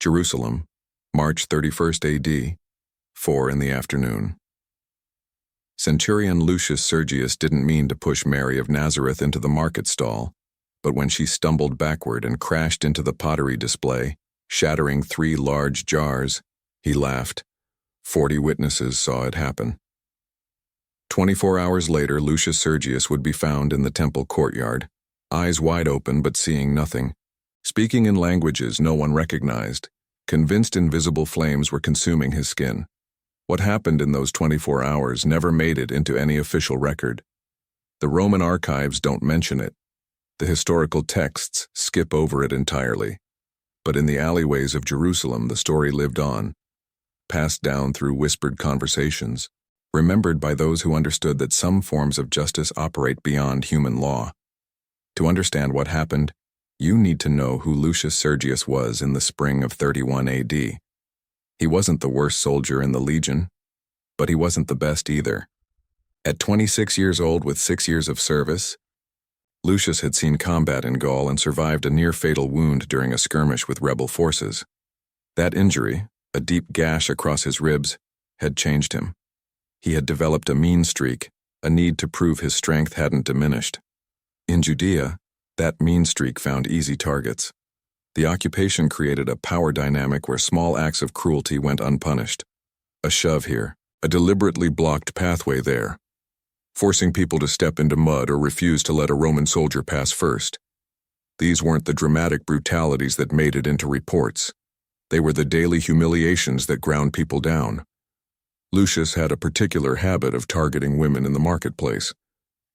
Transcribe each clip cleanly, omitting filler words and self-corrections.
Jerusalem, March 31st AD, 4 in the afternoon. Centurion Lucius Sergius didn't mean to push Mary of Nazareth into the market stall, but when she stumbled backward and crashed into the pottery display, shattering 3 large jars, he laughed. 40 witnesses saw it happen. 24 hours later, Lucius Sergius would be found in the temple courtyard, eyes wide open but seeing nothing, speaking in languages no one recognized, convinced invisible flames were consuming his skin. What happened in those 24 hours never made it into any official record. The Roman archives don't mention it. The historical texts skip over it entirely. But in the alleyways of Jerusalem, the story lived on, passed down through whispered conversations, remembered by those who understood that some forms of justice operate beyond human law. To understand what happened, you need to know who Lucius Sergius was in the spring of 31 AD. He wasn't the worst soldier in the legion, but he wasn't the best either. At 26 years old with 6 years of service, Lucius had seen combat in Gaul and survived a near-fatal wound during a skirmish with rebel forces. That injury, a deep gash across his ribs, had changed him. He had developed a mean streak, a need to prove his strength hadn't diminished. In Judea, that mean streak found easy targets. The occupation created a power dynamic where small acts of cruelty went unpunished. A shove here, a deliberately blocked pathway there, forcing people to step into mud or refuse to let a Roman soldier pass first. These weren't the dramatic brutalities that made it into reports. They were the daily humiliations that ground people down. Lucius had a particular habit of targeting women in the marketplace.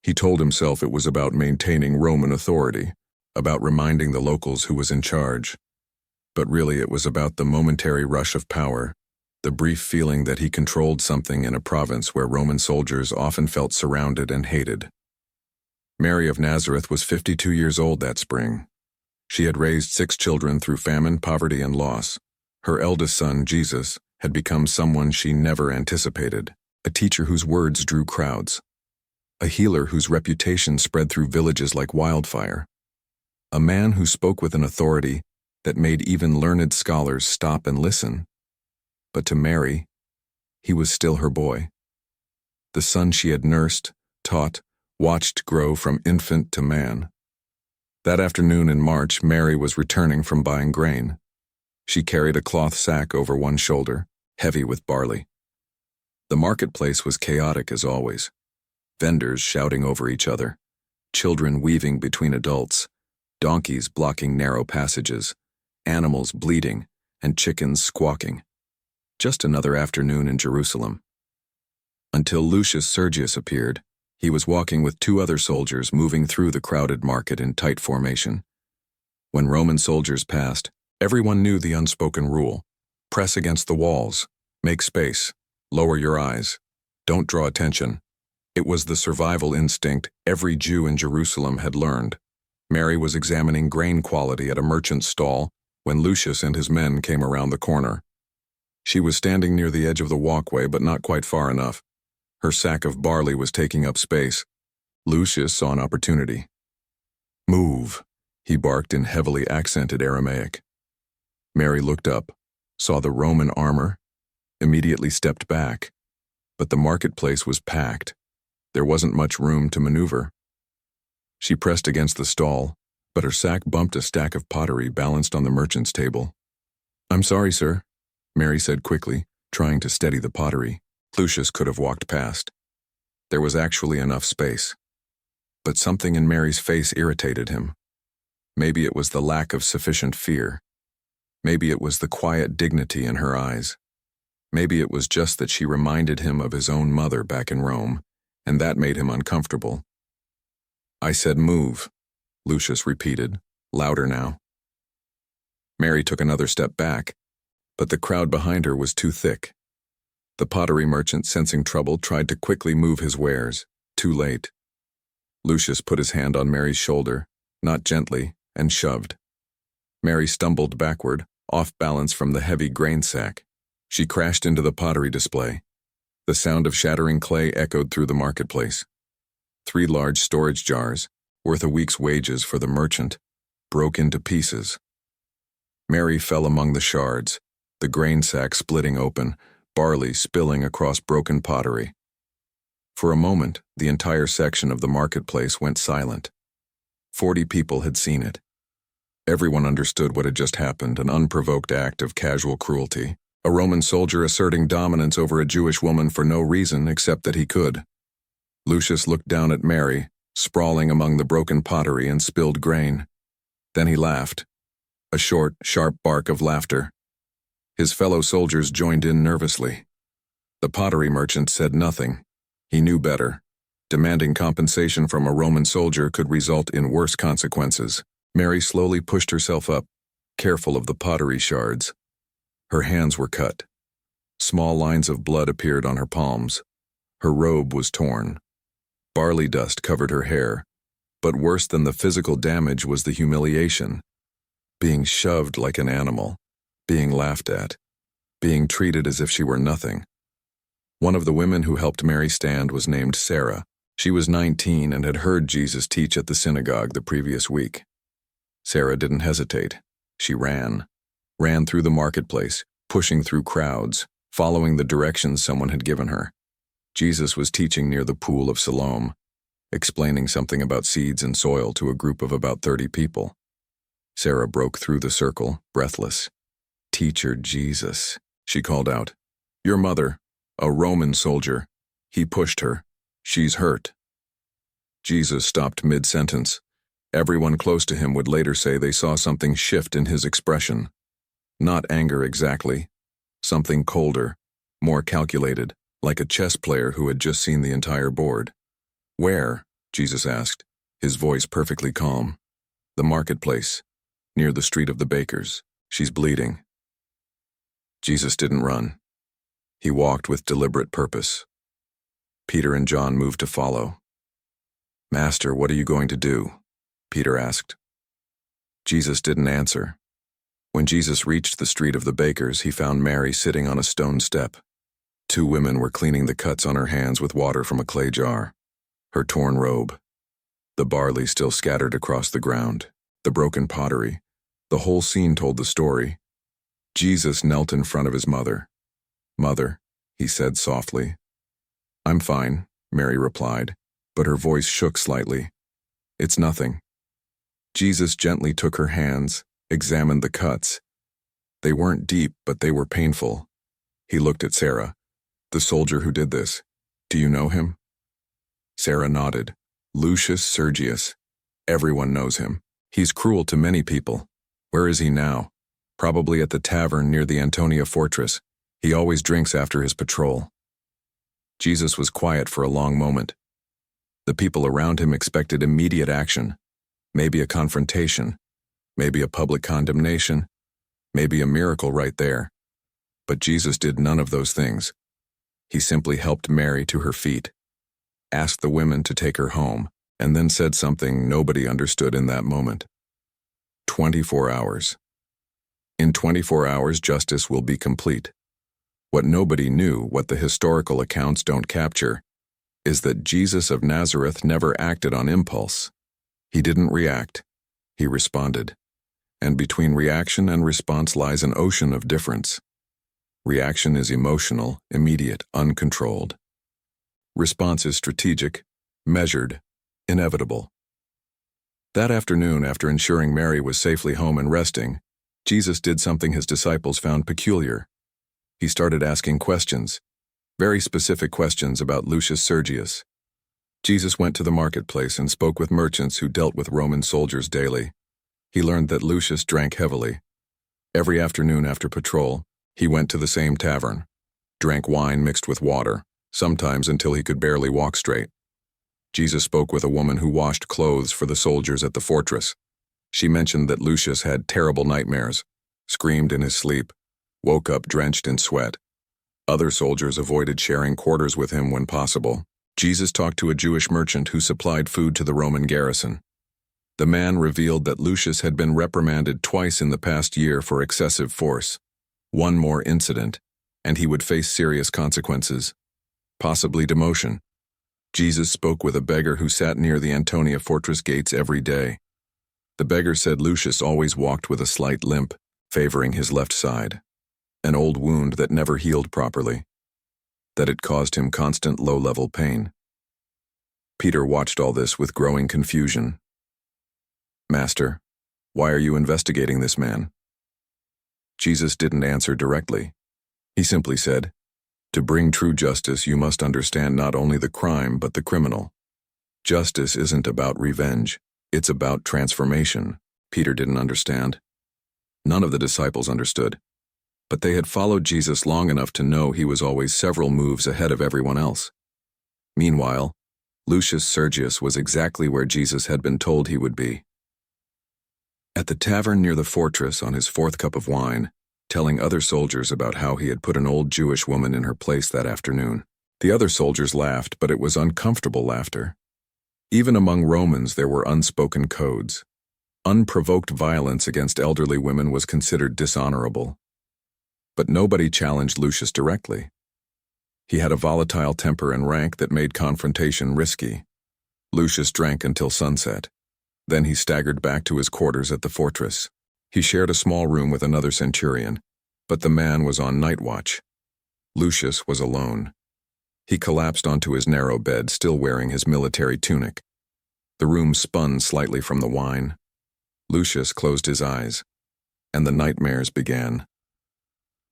He told himself it was about maintaining Roman authority, about reminding the locals who was in charge. But really it was about the momentary rush of power, the brief feeling that he controlled something in a province where Roman soldiers often felt surrounded and hated. Mary of Nazareth was 52 years old that spring. She had raised 6 children through famine, poverty, and loss. Her eldest son, Jesus, had become someone she never anticipated, a teacher whose words drew crowds, a healer whose reputation spread through villages like wildfire, a man who spoke with an authority that made even learned scholars stop and listen. But to Mary, he was still her boy. The son she had nursed, taught, watched grow from infant to man. That afternoon in March, Mary was returning from buying grain. She carried a cloth sack over one shoulder, heavy with barley. The marketplace was chaotic as always. Vendors shouting over each other, children weaving between adults, donkeys blocking narrow passages, animals bleating, and chickens squawking. Just another afternoon in Jerusalem. Until Lucius Sergius appeared, he was walking with 2 other soldiers moving through the crowded market in tight formation. When Roman soldiers passed, everyone knew the unspoken rule: press against the walls, make space, lower your eyes, don't draw attention. It was the survival instinct every Jew in Jerusalem had learned. Mary was examining grain quality at a merchant's stall when Lucius and his men came around the corner. She was standing near the edge of the walkway, but not quite far enough. Her sack of barley was taking up space. Lucius saw an opportunity. "Move," he barked in heavily accented Aramaic. Mary looked up, saw the Roman armor, immediately stepped back. But the marketplace was packed. There wasn't much room to maneuver. She pressed against the stall, but her sack bumped a stack of pottery balanced on the merchant's table. "I'm sorry, sir," Mary said quickly, trying to steady the pottery. Lucius could have walked past. There was actually enough space. But something in Mary's face irritated him. Maybe it was the lack of sufficient fear. Maybe it was the quiet dignity in her eyes. Maybe it was just that she reminded him of his own mother back in Rome, and that made him uncomfortable. "I said move," Lucius repeated, louder now. Mary took another step back, but the crowd behind her was too thick. The pottery merchant, sensing trouble, tried to quickly move his wares. Too late. Lucius put his hand on Mary's shoulder, not gently, and shoved. Mary stumbled backward, off balance from the heavy grain sack. She crashed into the pottery display. The sound of shattering clay echoed through the marketplace. 3 large storage jars, worth a week's wages for the merchant, broke into pieces. Mary fell among the shards, the grain sack splitting open, barley spilling across broken pottery. For a moment, the entire section of the marketplace went silent. 40 people had seen it. Everyone understood what had just happened, an unprovoked act of casual cruelty. A Roman soldier asserting dominance over a Jewish woman for no reason except that he could. Lucius looked down at Mary, sprawling among the broken pottery and spilled grain. Then he laughed. A short, sharp bark of laughter. His fellow soldiers joined in nervously. The pottery merchant said nothing. He knew better. Demanding compensation from a Roman soldier could result in worse consequences. Mary slowly pushed herself up, careful of the pottery shards. Her hands were cut. Small lines of blood appeared on her palms. Her robe was torn. Barley dust covered her hair. But worse than the physical damage was the humiliation. Being shoved like an animal. Being laughed at. Being treated as if she were nothing. One of the women who helped Mary stand was named Sarah. She was 19 and had heard Jesus teach at the synagogue the previous week. Sarah didn't hesitate. She ran through the marketplace, pushing through crowds, following the directions someone had given her. Jesus was teaching near the pool of Siloam, explaining something about seeds and soil to a group of about 30 people. Sarah broke through the circle, breathless. "Teacher Jesus," she called out. "Your mother, a Roman soldier." He pushed her. "She's hurt." Jesus stopped mid-sentence. Everyone close to him would later say they saw something shift in his expression. Not anger exactly. Something colder, more calculated, like a chess player who had just seen the entire board. "Where?" Jesus asked, his voice perfectly calm. "The marketplace, near the street of the bakers. She's bleeding." Jesus didn't run. He walked with deliberate purpose. Peter and John moved to follow. "Master, what are you going to do?" Peter asked. Jesus didn't answer. When Jesus reached the street of the bakers, he found Mary sitting on a stone step. 2 women were cleaning the cuts on her hands with water from a clay jar. Her torn robe. The barley still scattered across the ground. The broken pottery. The whole scene told the story. Jesus knelt in front of his mother. "Mother," he said softly. "I'm fine," Mary replied, but her voice shook slightly. "It's nothing." Jesus gently took her hands, examined the cuts. They weren't deep, but they were painful. He looked at Sarah. "The soldier who did this. Do you know him?" Sarah nodded. "Lucius Sergius. Everyone knows him. He's cruel to many people. Where is he now?" "Probably at the tavern near the Antonia fortress. He always drinks after his patrol." Jesus was quiet for a long moment. The people around him expected immediate action. Maybe a confrontation. Maybe a public condemnation. Maybe a miracle right there. But Jesus did none of those things. He simply helped Mary to her feet, asked the women to take her home, and then said something nobody understood in that moment. 24 hours. In 24 hours, justice will be complete. What nobody knew, what the historical accounts don't capture, is that Jesus of Nazareth never acted on impulse. He didn't react. He responded. And between reaction and response lies an ocean of difference. Reaction is emotional, immediate, uncontrolled. Response is strategic, measured, inevitable. That afternoon, after ensuring Mary was safely home and resting, Jesus did something his disciples found peculiar. He started asking questions, very specific questions about Lucius Sergius. Jesus went to the marketplace and spoke with merchants who dealt with Roman soldiers daily. He learned that Lucius drank heavily. Every afternoon after patrol, he went to the same tavern, drank wine mixed with water, sometimes until he could barely walk straight. Jesus spoke with a woman who washed clothes for the soldiers at the fortress. She mentioned that Lucius had terrible nightmares, screamed in his sleep, woke up drenched in sweat. Other soldiers avoided sharing quarters with him when possible. Jesus talked to a Jewish merchant who supplied food to the Roman garrison. The man revealed that Lucius had been reprimanded twice in the past year for excessive force. One more incident, and he would face serious consequences, possibly demotion. Jesus spoke with a beggar who sat near the Antonia fortress gates every day. The beggar said Lucius always walked with a slight limp, favoring his left side, an old wound that never healed properly, that it caused him constant low-level pain. Peter watched all this with growing confusion. "Master, why are you investigating this man?" Jesus didn't answer directly. He simply said, "To bring true justice, you must understand not only the crime but the criminal. Justice isn't about revenge, it's about transformation." Peter didn't understand. None of the disciples understood, but they had followed Jesus long enough to know he was always several moves ahead of everyone else. Meanwhile, Lucius Sergius was exactly where Jesus had been told he would be. At the tavern near the fortress on his fourth cup of wine, telling other soldiers about how he had put an old Jewish woman in her place that afternoon. The other soldiers laughed, but it was uncomfortable laughter. Even among Romans there were unspoken codes. Unprovoked violence against elderly women was considered dishonorable. But nobody challenged Lucius directly. He had a volatile temper and rank that made confrontation risky. Lucius drank until sunset. Then he staggered back to his quarters at the fortress. He shared a small room with another centurion, but the man was on night watch. Lucius was alone. He collapsed onto his narrow bed, still wearing his military tunic. The room spun slightly from the wine. Lucius closed his eyes, and the nightmares began.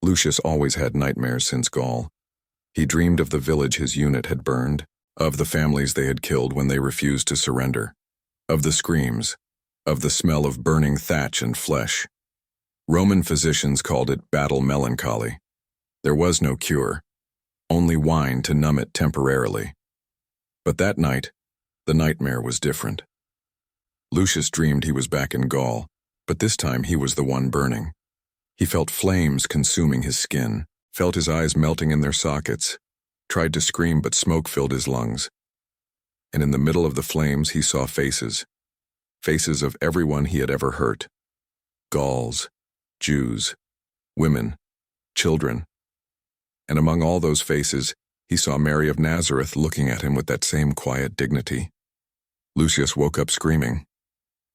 Lucius always had nightmares since Gaul. He dreamed of the village his unit had burned, of the families they had killed when they refused to surrender, of the screams, of the smell of burning thatch and flesh. Roman physicians called it battle melancholy. There was no cure, only wine to numb it temporarily. But that night, the nightmare was different. Lucius dreamed he was back in Gaul, but this time he was the one burning. He felt flames consuming his skin, felt his eyes melting in their sockets, tried to scream but smoke filled his lungs. And in the middle of the flames he saw faces. Faces of everyone he had ever hurt. Gauls, Jews, women, children. And among all those faces, he saw Mary of Nazareth looking at him with that same quiet dignity. Lucius woke up screaming.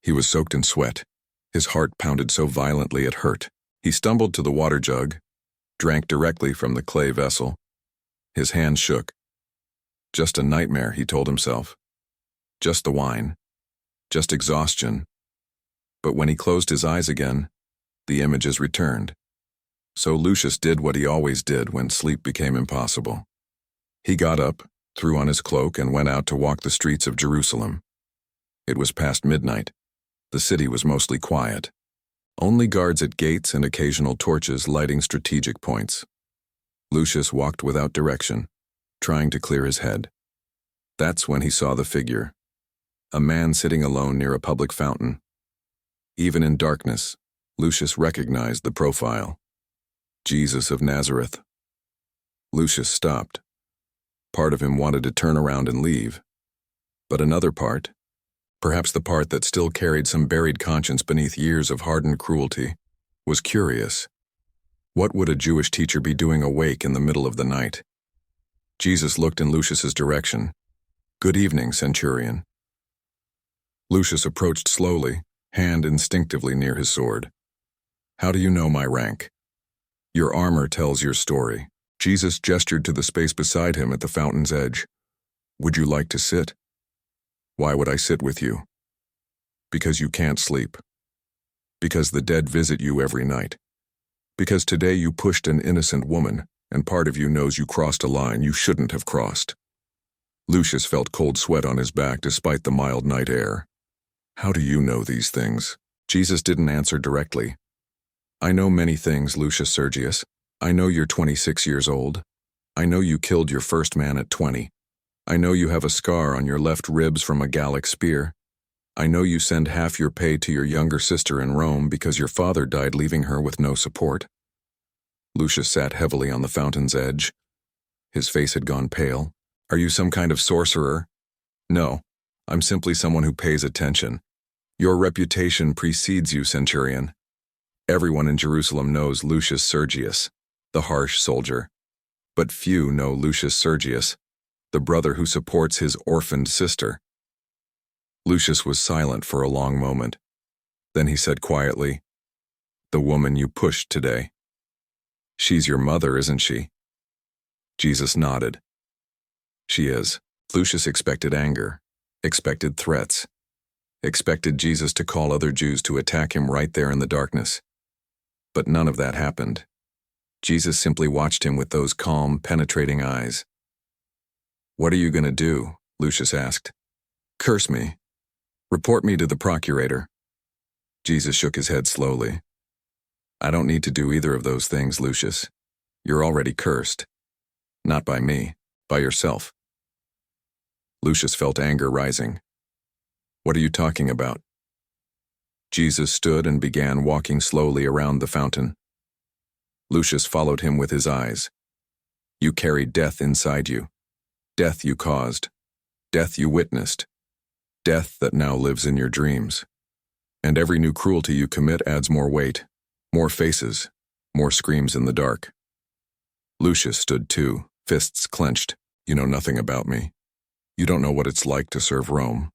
He was soaked in sweat. His heart pounded so violently it hurt. He stumbled to the water jug, drank directly from the clay vessel. His hand shook. Just a nightmare, he told himself. Just the wine. Just exhaustion. But when he closed his eyes again, the images returned. So Lucius did what he always did when sleep became impossible. He got up, threw on his cloak, and went out to walk the streets of Jerusalem. It was past midnight. The city was mostly quiet. Only guards at gates and occasional torches lighting strategic points. Lucius walked without direction, trying to clear his head. That's when he saw the figure. A man sitting alone near a public fountain. Even in darkness, Lucius recognized the profile. Jesus of Nazareth. Lucius stopped. Part of him wanted to turn around and leave. But another part, perhaps the part that still carried some buried conscience beneath years of hardened cruelty, was curious. What would a Jewish teacher be doing awake in the middle of the night? Jesus looked in Lucius's direction. "Good evening, centurion." Lucius approached slowly, hand instinctively near his sword. "How do you know my rank?" "Your armor tells your story." Jesus gestured to the space beside him at the fountain's edge. "Would you like to sit?" "Why would I sit with you?" "Because you can't sleep. Because the dead visit you every night. Because today you pushed an innocent woman, and part of you knows you crossed a line you shouldn't have crossed." Lucius felt cold sweat on his back despite the mild night air. "How do you know these things?" Jesus didn't answer directly. "I know many things, Lucius Sergius. I know you're 26 years old. I know you killed your first man at 20. I know you have a scar on your left ribs from a Gallic spear. I know you send half your pay to your younger sister in Rome because your father died leaving her with no support." Lucius sat heavily on the fountain's edge. His face had gone pale. "Are you some kind of sorcerer?" "No, I'm simply someone who pays attention. Your reputation precedes you, centurion. Everyone in Jerusalem knows Lucius Sergius, the harsh soldier. But few know Lucius Sergius, the brother who supports his orphaned sister." Lucius was silent for a long moment. Then he said quietly, The woman you pushed today. She's your mother, isn't she? Jesus nodded. She is. Lucius expected anger, expected threats, expected Jesus to call other Jews to attack him right there in the darkness. But none of that happened. Jesus simply watched him with those calm, penetrating eyes. "What are you going to do?" Lucius asked. "Curse me. Report me to the procurator." Jesus shook his head slowly. "I don't need to do either of those things, Lucius. You're already cursed. Not by me, by yourself." Lucius felt anger rising. "What are you talking about?" Jesus stood and began walking slowly around the fountain. Lucius followed him with his eyes. "You carry death inside you. Death you caused. Death you witnessed. Death that now lives in your dreams. And every new cruelty you commit adds more weight, more faces, more screams in the dark." Lucius stood too, fists clenched. "You know nothing about me. You don't know what it's like to serve Rome.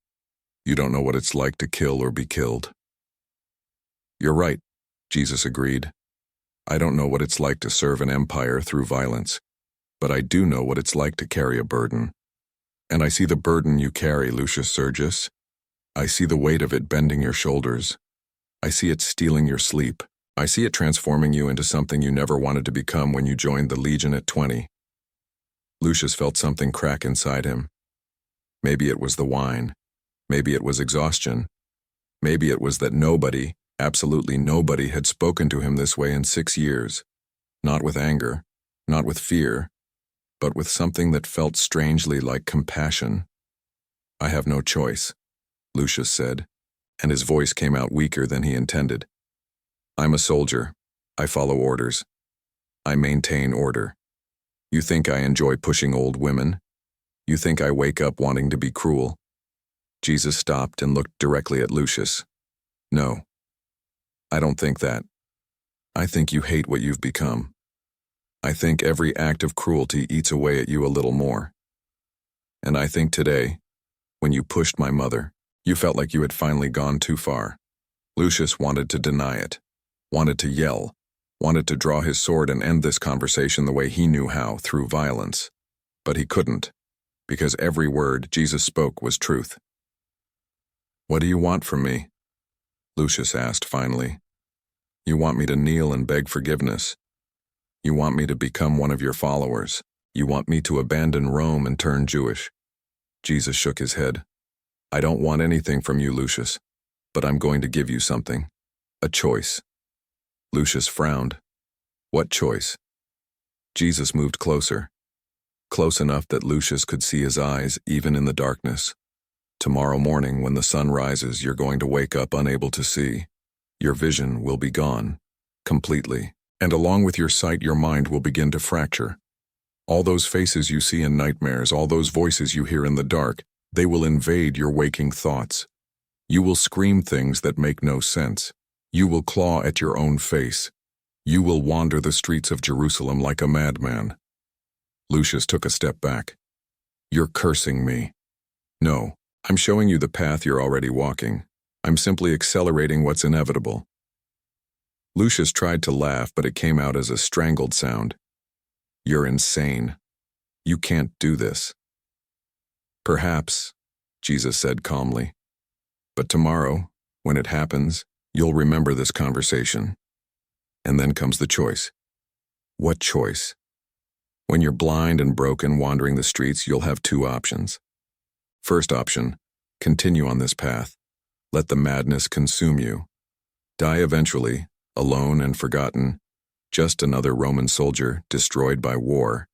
You don't know what it's like to kill or be killed." "You're right," Jesus agreed. "I don't know what it's like to serve an empire through violence, but I do know what it's like to carry a burden. And I see the burden you carry, Lucius Sergius. I see the weight of it bending your shoulders. I see it stealing your sleep. I see it transforming you into something you never wanted to become when you joined the Legion at 20. Lucius felt something crack inside him. Maybe it was the wine. Maybe it was exhaustion. Maybe it was that nobody, absolutely nobody, had spoken to him this way in 6 years. Not with anger, not with fear, but with something that felt strangely like compassion. "I have no choice," Lucius said, and his voice came out weaker than he intended. "I'm a soldier. I follow orders. I maintain order. You think I enjoy pushing old women? You think I wake up wanting to be cruel?" Jesus stopped and looked directly at Lucius. "No. I don't think that. I think you hate what you've become. I think every act of cruelty eats away at you a little more. And I think today, when you pushed my mother, you felt like you had finally gone too far." Lucius wanted to deny it, wanted to yell, wanted to draw his sword and end this conversation the way he knew how, through violence. But he couldn't, because every word Jesus spoke was truth. "What do you want from me?" Lucius asked finally. "You want me to kneel and beg forgiveness. You want me to become one of your followers. You want me to abandon Rome and turn Jewish." Jesus shook his head. "I don't want anything from you, Lucius, but I'm going to give you something. A choice." Lucius frowned. "What choice?" Jesus moved closer, close enough that Lucius could see his eyes even in the darkness. "Tomorrow morning when the sun rises, you're going to wake up unable to see. Your vision will be gone, completely. And along with your sight, your mind will begin to fracture. All those faces you see in nightmares, all those voices you hear in the dark, they will invade your waking thoughts. You will scream things that make no sense. You will claw at your own face. You will wander the streets of Jerusalem like a madman." Lucius took a step back. "You're cursing me." "No, I'm showing you the path you're already walking. I'm simply accelerating what's inevitable." Lucius tried to laugh, but it came out as a strangled sound. "You're insane. You can't do this." "Perhaps," Jesus said calmly. "But tomorrow, when it happens, you'll remember this conversation. And then comes the choice." "What choice?" "When you're blind and broken wandering the streets, you'll have 2 options. First option, continue on this path. Let the madness consume you. Die eventually, alone and forgotten, just another Roman soldier destroyed by war.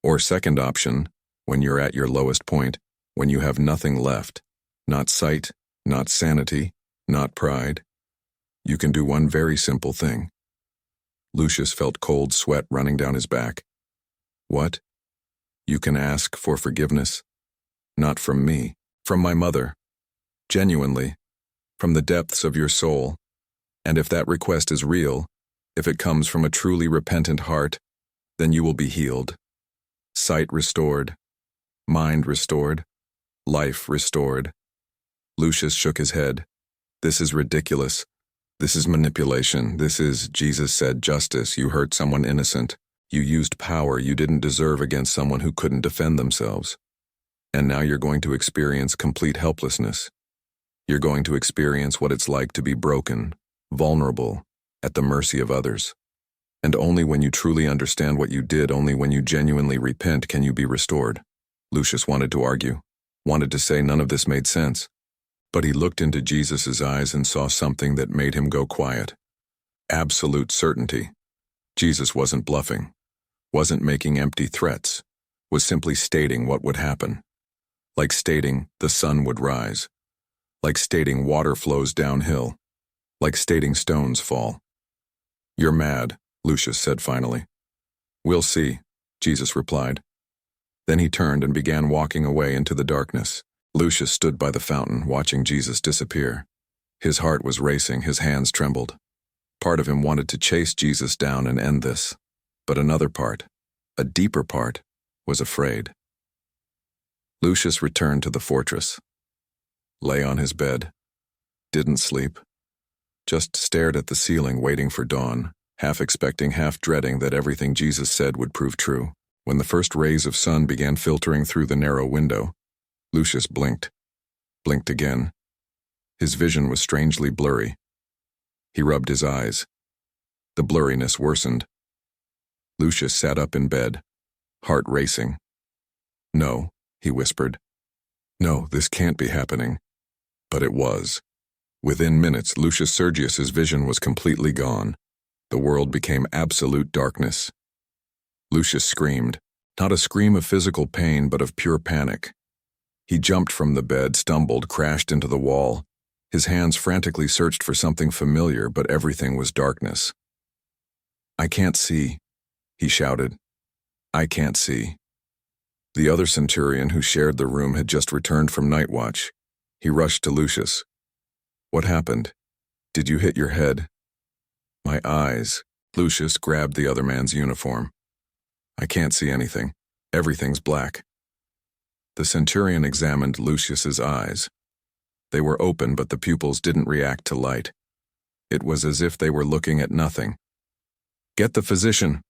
Or second option, when you're at your lowest point, when you have nothing left, not sight, not sanity, not pride. You can do one very simple thing." Lucius felt cold sweat running down his back. "What?" "You can ask for forgiveness. Not from me, from my mother. Genuinely, from the depths of your soul. And if that request is real, if it comes from a truly repentant heart, then you will be healed. Sight restored, mind restored, life restored." Lucius shook his head. "This is ridiculous. This is manipulation. This is, Jesus said, justice. You hurt someone innocent. You used power you didn't deserve against someone who couldn't defend themselves. And now you're going to experience complete helplessness. You're going to experience what it's like to be broken, vulnerable, at the mercy of others. And only when you truly understand what you did, only when you genuinely repent, can you be restored. Lucius wanted to argue, wanted to say none of this made sense. But he looked into Jesus' eyes and saw something that made him go quiet. Absolute certainty. Jesus wasn't bluffing, wasn't making empty threats, was simply stating what would happen. Like stating the sun would rise. Like stating water flows downhill. Like stating stones fall. You're mad, Lucius said finally. We'll see, Jesus replied. Then he turned and began walking away into the darkness. Lucius stood by the fountain, watching Jesus disappear. His heart was racing, his hands trembled. Part of him wanted to chase Jesus down and end this. But another part, a deeper part, was afraid. Lucius returned to the fortress. Lay on his bed. Didn't sleep. Just stared at the ceiling, waiting for dawn, half expecting, half dreading that everything Jesus said would prove true. When the first rays of sun began filtering through the narrow window, Lucius blinked again. His vision was strangely blurry. He rubbed his eyes. The blurriness worsened. Lucius sat up in bed, heart racing. No, he whispered. No, this can't be happening. But it was. Within minutes, Lucius Sergius's vision was completely gone. The world became absolute darkness. Lucius screamed, not a scream of physical pain, but of pure panic. He jumped from the bed, stumbled, crashed into the wall. His hands frantically searched for something familiar, but everything was darkness. I can't see, he shouted. I can't see. The other centurion who shared the room had just returned from night watch. He rushed to Lucius. What happened? Did you hit your head? My eyes. Lucius grabbed the other man's uniform. I can't see anything. Everything's black. The centurion examined Lucius's eyes. They were open, but the pupils didn't react to light. It was as if they were looking at nothing. Get the physician,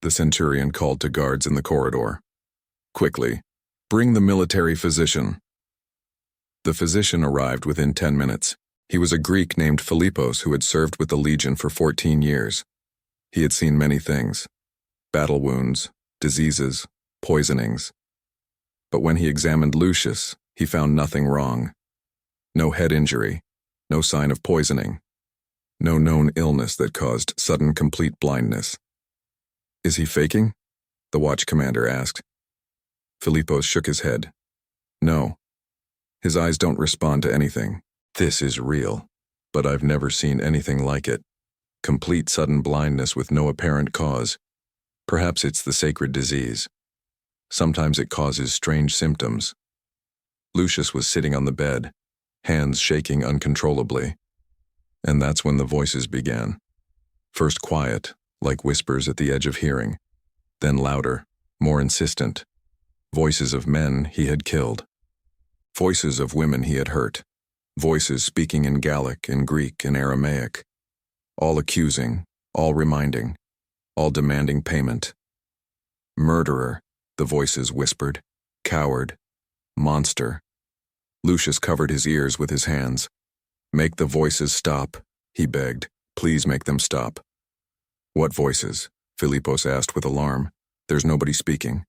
the centurion called to guards in the corridor. Quickly, bring the military physician. The physician arrived within 10 minutes. He was a Greek named Philippos who had served with the Legion for 14 years. He had seen many things: battle wounds, diseases, poisonings. But when he examined Lucius, he found nothing wrong. No head injury, no sign of poisoning, no known illness that caused sudden complete blindness. Is he faking? The watch commander asked. Philippos shook his head. No. His eyes don't respond to anything. This is real, but I've never seen anything like it. Complete sudden blindness with no apparent cause. Perhaps it's the sacred disease. Sometimes it causes strange symptoms. Lucius was sitting on the bed, hands shaking uncontrollably. And that's when the voices began. First quiet, like whispers at the edge of hearing. Then louder, more insistent. Voices of men he had killed. Voices of women he had hurt. Voices speaking in Gallic, in Greek, in Aramaic. All accusing, all reminding, all demanding payment. Murderer, the voices whispered. Coward. Monster. Lucius covered his ears with his hands. Make the voices stop, he begged. Please make them stop. What voices? Philippos asked with alarm. There's nobody speaking.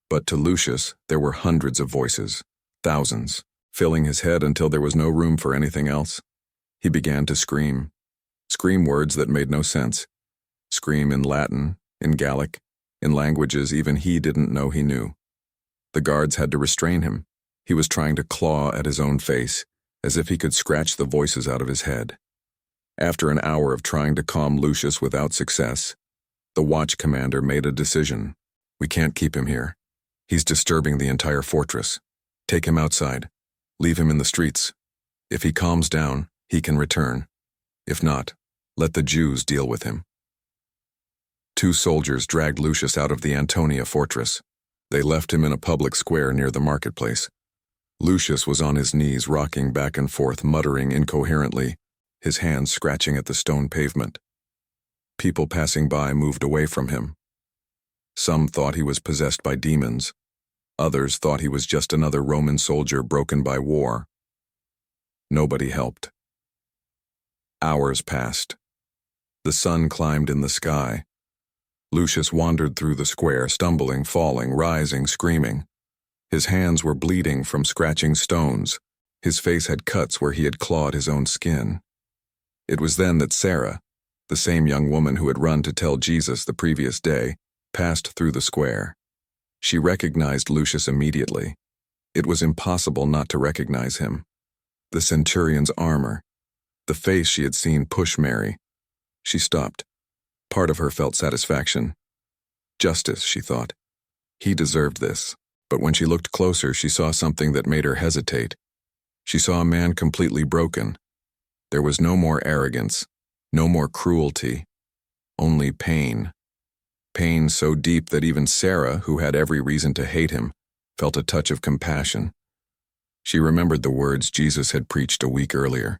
But to Lucius, there were hundreds of voices, thousands, filling his head until there was no room for anything else. He began to scream. Scream words that made no sense. Scream in Latin, in Gallic, in languages even he didn't know he knew. The guards had to restrain him. He was trying to claw at his own face, as if he could scratch the voices out of his head. After an hour of trying to calm Lucius without success, the watch commander made a decision. We can't keep him here. He's disturbing the entire fortress. Take him outside. Leave him in the streets. If he calms down, he can return. If not, let the Jews deal with him. 2 soldiers dragged Lucius out of the Antonia fortress. They left him in a public square near the marketplace. Lucius was on his knees, rocking back and forth, muttering incoherently. his hands scratching at the stone pavement. People passing by moved away from him. Some thought he was possessed by demons. Others thought he was just another Roman soldier broken by war. Nobody helped. Hours passed. The sun climbed in the sky. Lucius wandered through the square, stumbling, falling, rising, screaming. His hands were bleeding from scratching stones. His face had cuts where he had clawed his own skin. It was then that Sarah, the same young woman who had run to tell Jesus the previous day, passed through the square. She recognized Lucius immediately. It was impossible not to recognize him. The centurion's armor, the face she had seen push Mary. She stopped. Part of her felt satisfaction. Justice, she thought. He deserved this. But when she looked closer, she saw something that made her hesitate. She saw a man completely broken. There was no more arrogance, no more cruelty, only pain. Pain so deep that even Sarah, who had every reason to hate him, felt a touch of compassion. She remembered the words Jesus had preached a week earlier.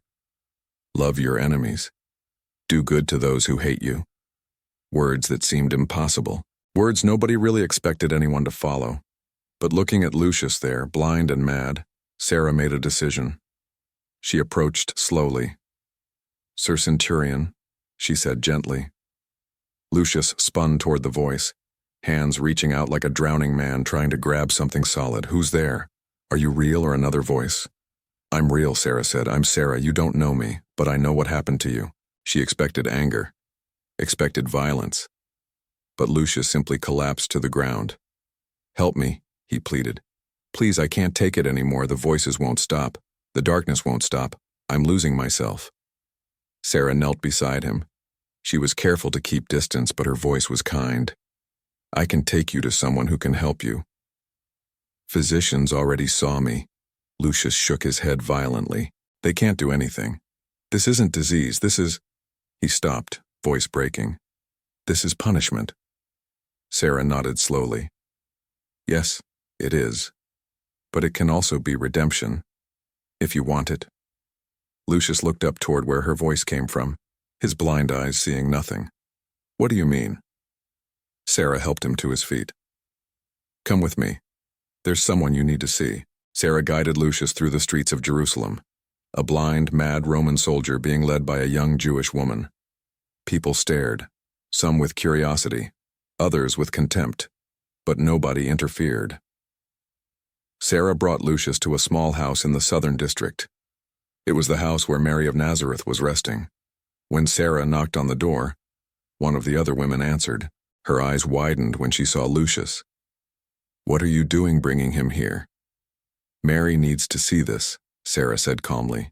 Love your enemies. Do good to those who hate you. Words that seemed impossible. Words nobody really expected anyone to follow. But looking at Lucius there, blind and mad, Sarah made a decision. She approached slowly. "Sir Centurion," she said gently. Lucius spun toward the voice, hands reaching out like a drowning man trying to grab something solid. "Who's there? Are you real or another voice?" "I'm real," Sarah said. "I'm Sarah. You don't know me, but I know what happened to you." She expected anger, expected violence. But Lucius simply collapsed to the ground. "Help me," he pleaded. "Please, I can't take it anymore. The voices won't stop. The darkness won't stop. I'm losing myself." Sarah knelt beside him. She was careful to keep distance, but her voice was kind. "I can take you to someone who can help you." "Physicians already saw me." Lucius shook his head violently. "They can't do anything. This isn't disease. This is—" He stopped, voice breaking. "This is punishment." Sarah nodded slowly. "Yes, it is. But it can also be redemption, if you want it." Lucius looked up toward where her voice came from, his blind eyes seeing nothing. "What do you mean?" Sarah helped him to his feet. "Come with me. There's someone you need to see." Sarah guided Lucius through the streets of Jerusalem, a blind, mad Roman soldier being led by a young Jewish woman. People stared, some with curiosity, others with contempt, but nobody interfered. Sarah brought Lucius to a small house in the southern district. It was the house where Mary of Nazareth was resting. When Sarah knocked on the door, one of the other women answered. Her eyes widened when she saw Lucius. "What are you doing bringing him here?" "Mary needs to see this," Sarah said calmly.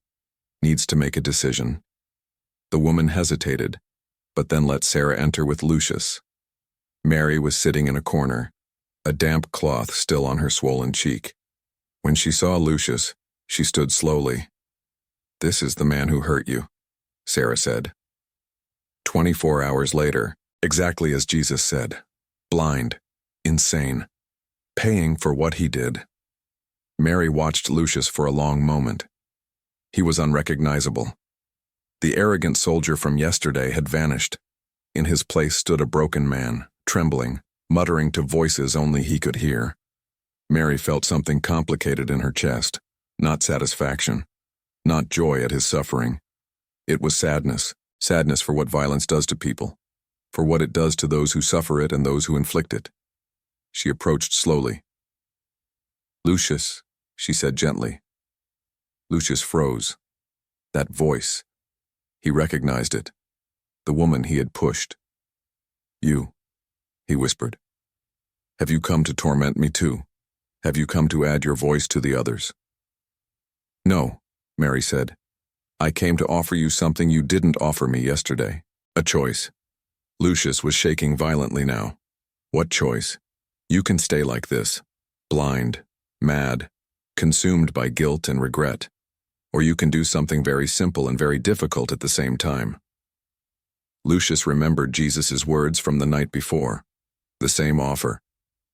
"Needs to make a decision." The woman hesitated, but then let Sarah enter with Lucius. Mary was sitting in a corner, a damp cloth still on her swollen cheek. When she saw Lucius, she stood slowly. "This is the man who hurt you," Sarah said. 24 hours later, exactly as Jesus said, blind, insane, paying for what he did. Mary watched Lucius for a long moment. He was unrecognizable. The arrogant soldier from yesterday had vanished. In his place stood a broken man, trembling, muttering to voices only he could hear. Mary felt something complicated in her chest, not satisfaction, not joy at his suffering. It was sadness, sadness for what violence does to people, for what it does to those who suffer it and those who inflict it. She approached slowly. "Lucius," she said gently. Lucius froze. That voice. He recognized it. The woman he had pushed. "You," he whispered. "Have you come to torment me too? Have you come to add your voice to the others?" "No," Mary said. "I came to offer you something you didn't offer me yesterday. A choice." Lucius was shaking violently now. "What choice?" "You can stay like this, blind, mad, consumed by guilt and regret. Or you can do something very simple and very difficult at the same time." Lucius remembered Jesus' words from the night before. The same offer,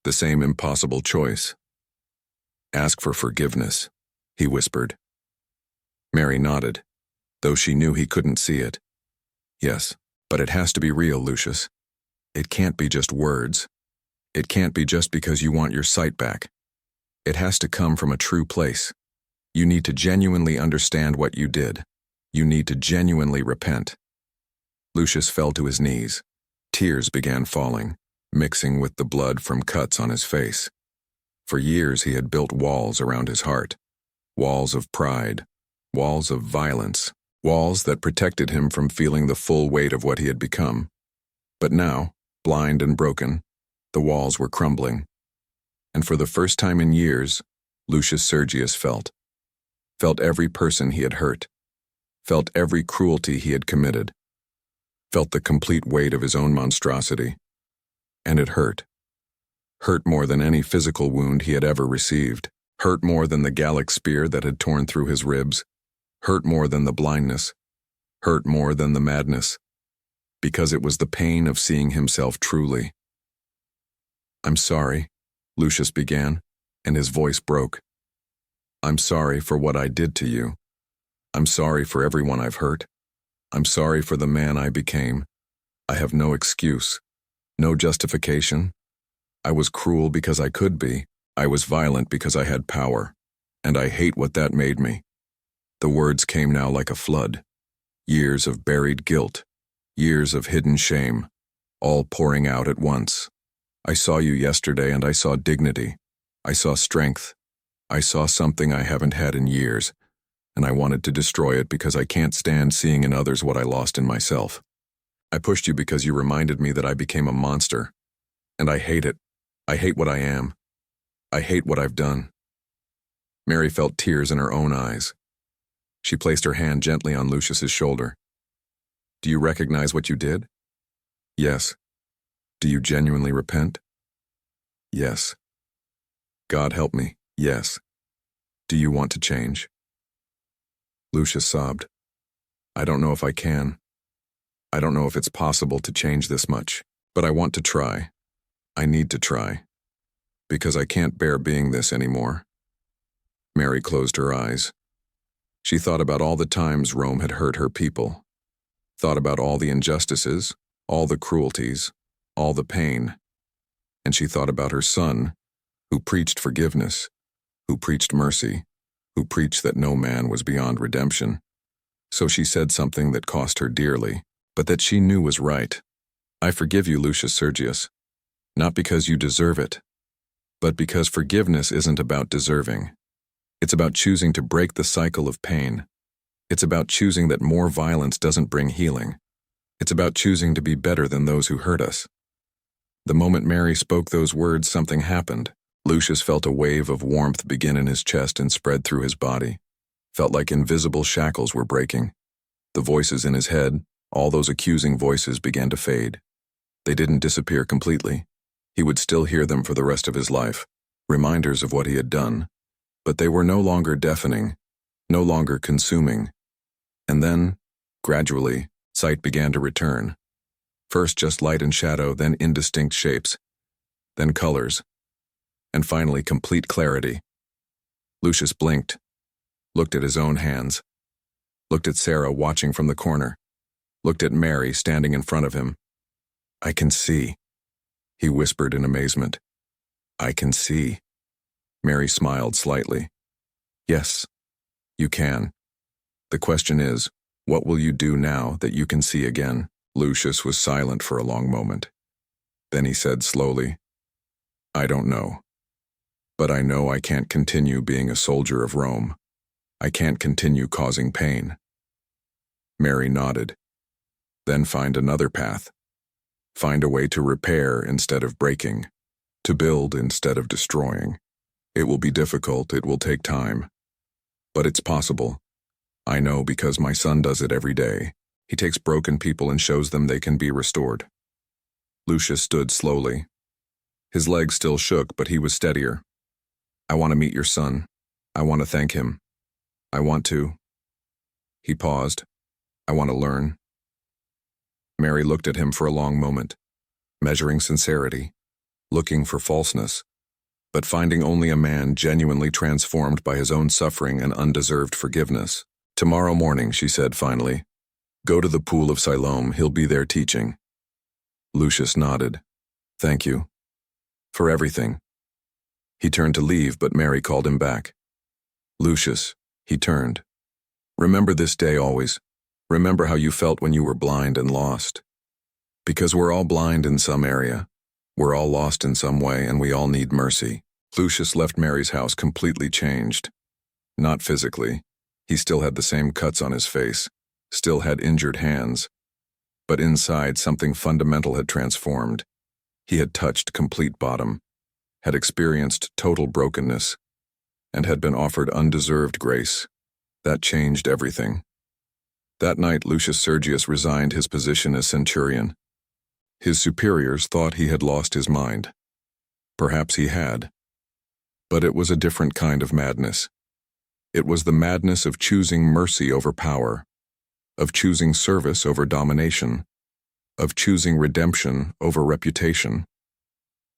the same impossible choice. "Ask for forgiveness," he whispered. Mary nodded. though she knew he couldn't see it. Yes, but it has to be real, Lucius. It can't be just words. It can't be just because you want your sight back. It has to come from a true place. You need to genuinely understand what you did. You need to genuinely repent. Lucius fell to his knees. Tears began falling, mixing with the blood from cuts on his face. For years he had built walls around his heart. Walls of pride. Walls of violence. Walls that protected him from feeling the full weight of what he had become. But now, blind and broken, the walls were crumbling. And for the first time in years, Lucius Sergius felt every person he had hurt, felt every cruelty he had committed, felt the complete weight of his own monstrosity. And it hurt. Hurt more than any physical wound he had ever received, hurt more than the Gallic spear that had torn through his ribs, hurt more than the blindness, hurt more than the madness, because it was the pain of seeing himself truly. "I'm sorry," Lucius began, and his voice broke. "I'm sorry for what I did to you. I'm sorry for everyone I've hurt. I'm sorry for the man I became. I have no excuse, no justification. I was cruel because I could be. I was violent because I had power, and I hate what that made me." The words came now like a flood. Years of buried guilt, years of hidden shame, all pouring out at once. "I saw you yesterday and I saw dignity. I saw strength. I saw something I haven't had in years, and I wanted to destroy it because I can't stand seeing in others what I lost in myself. I pushed you because you reminded me that I became a monster, and I hate it. I hate what I am. I hate what I've done." Mary felt tears in her own eyes. She placed her hand gently on Lucius's shoulder. "Do you recognize what you did?" "Yes." "Do you genuinely repent?" "Yes." "God help me." "Yes." "Do you want to change?" Lucius sobbed. "I don't know if I can. I don't know if it's possible to change this much, but I want to try. I need to try. Because I can't bear being this anymore." Mary closed her eyes. She thought about all the times Rome had hurt her people, thought about all the injustices, all the cruelties, all the pain, and she thought about her son, who preached forgiveness, who preached mercy, who preached that no man was beyond redemption. So she said something that cost her dearly, but that she knew was right. "I forgive you, Lucius Sergius, not because you deserve it, but because forgiveness isn't about deserving. It's about choosing to break the cycle of pain. It's about choosing that more violence doesn't bring healing. It's about choosing to be better than those who hurt us." The moment Mary spoke those words, something happened. Lucius felt a wave of warmth begin in his chest and spread through his body. Felt like invisible shackles were breaking. The voices in his head, all those accusing voices, began to fade. They didn't disappear completely. He would still hear them for the rest of his life, reminders of what he had done. But they were no longer deafening, no longer consuming. And then, gradually, sight began to return. First just light and shadow, then indistinct shapes, then colors, and finally complete clarity. Lucius blinked, looked at his own hands, looked at Sarah watching from the corner, looked at Mary standing in front of him. "I can see," he whispered in amazement. "I can see." Mary smiled slightly. "Yes, you can. The question is, what will you do now that you can see again?" Lucius was silent for a long moment. Then he said slowly, "I don't know. But I know I can't continue being a soldier of Rome. I can't continue causing pain." Mary nodded. "Then find another path. Find a way to repair instead of breaking, to build instead of destroying. It will be difficult, it will take time. But it's possible. I know because my son does it every day. He takes broken people and shows them they can be restored." Lucius stood slowly. His legs still shook, but he was steadier. "I want to meet your son. I want to thank him. I want to..." He paused. "I want to learn." Mary looked at him for a long moment, measuring sincerity, looking for falseness, but finding only a man genuinely transformed by his own suffering and undeserved forgiveness. Tomorrow morning, she said finally. Go to the pool of Siloam, he'll be there teaching. Lucius nodded. Thank you. For everything. He turned to leave, but Mary called him back. Lucius, he turned. Remember this day always. Remember how you felt when you were blind and lost. Because we're all blind in some area. We're all lost in some way, and we all need mercy. Lucius left Mary's house completely changed. Not physically. He still had the same cuts on his face, still had injured hands. But inside, something fundamental had transformed. He had touched complete bottom, had experienced total brokenness, and had been offered undeserved grace. That changed everything. That night, Lucius Sergius resigned his position as centurion. His superiors thought he had lost his mind. Perhaps he had. But it was a different kind of madness. It was the madness of choosing mercy over power, of choosing service over domination, of choosing redemption over reputation.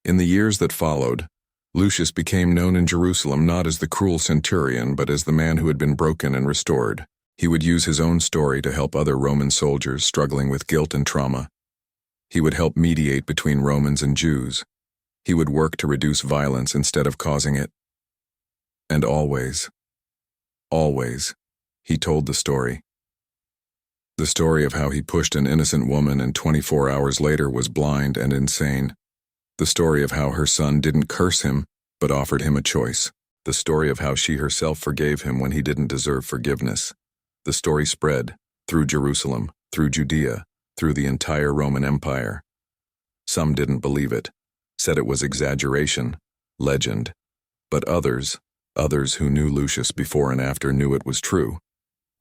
In the years that followed, Lucius became known in Jerusalem not as the cruel centurion, but as the man who had been broken and restored. He would use his own story to help other Roman soldiers struggling with guilt and trauma. He would help mediate between Romans and Jews. He would work to reduce violence instead of causing it. And always, he told the story. The story of how he pushed an innocent woman and 24 hours later was blind and insane. The story of how her son didn't curse him, but offered him a choice. The story of how she herself forgave him when he didn't deserve forgiveness. The story spread through Jerusalem, through Judea, through the entire Roman Empire. Some didn't believe it, said it was exaggeration, legend. But others who knew Lucius before and after knew it was true,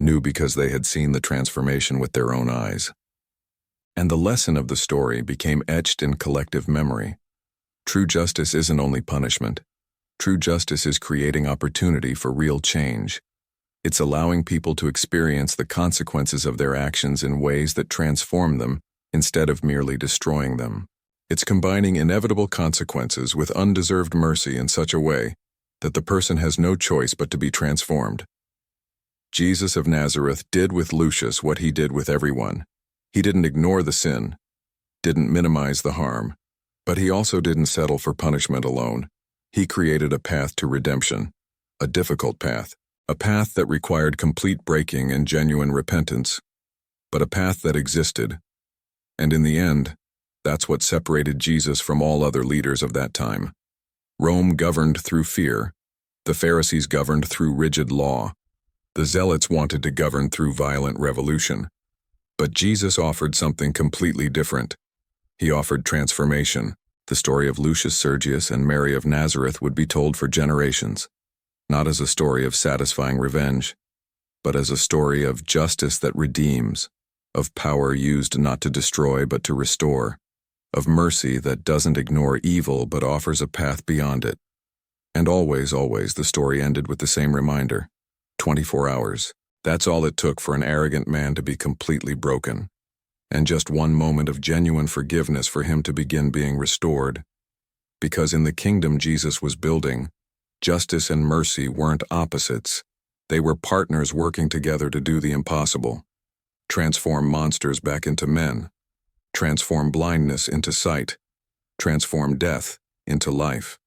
knew because they had seen the transformation with their own eyes. And the lesson of the story became etched in collective memory. True justice isn't only punishment. True justice is creating opportunity for real change. It's allowing people to experience the consequences of their actions in ways that transform them instead of merely destroying them. It's combining inevitable consequences with undeserved mercy in such a way that the person has no choice but to be transformed. Jesus of Nazareth did with Lucius what he did with everyone. He didn't ignore the sin, didn't minimize the harm, but he also didn't settle for punishment alone. He created a path to redemption, a difficult path, a path that required complete breaking and genuine repentance, but a path that existed. And in the end, that's what separated Jesus from all other leaders of that time. Rome governed through fear. The Pharisees governed through rigid law. The Zealots wanted to govern through violent revolution. But Jesus offered something completely different. He offered transformation. The story of Lucius Sergius and Mary of Nazareth would be told for generations, not as a story of satisfying revenge, but as a story of justice that redeems, of power used not to destroy but to restore, of mercy that doesn't ignore evil but offers a path beyond it. And always, the story ended with the same reminder. 24 hours. That's all it took for an arrogant man to be completely broken. And just one moment of genuine forgiveness for him to begin being restored. Because in the kingdom Jesus was building, justice and mercy weren't opposites. They were partners working together to do the impossible. Transform monsters back into men. Transform blindness into sight. Transform death into life.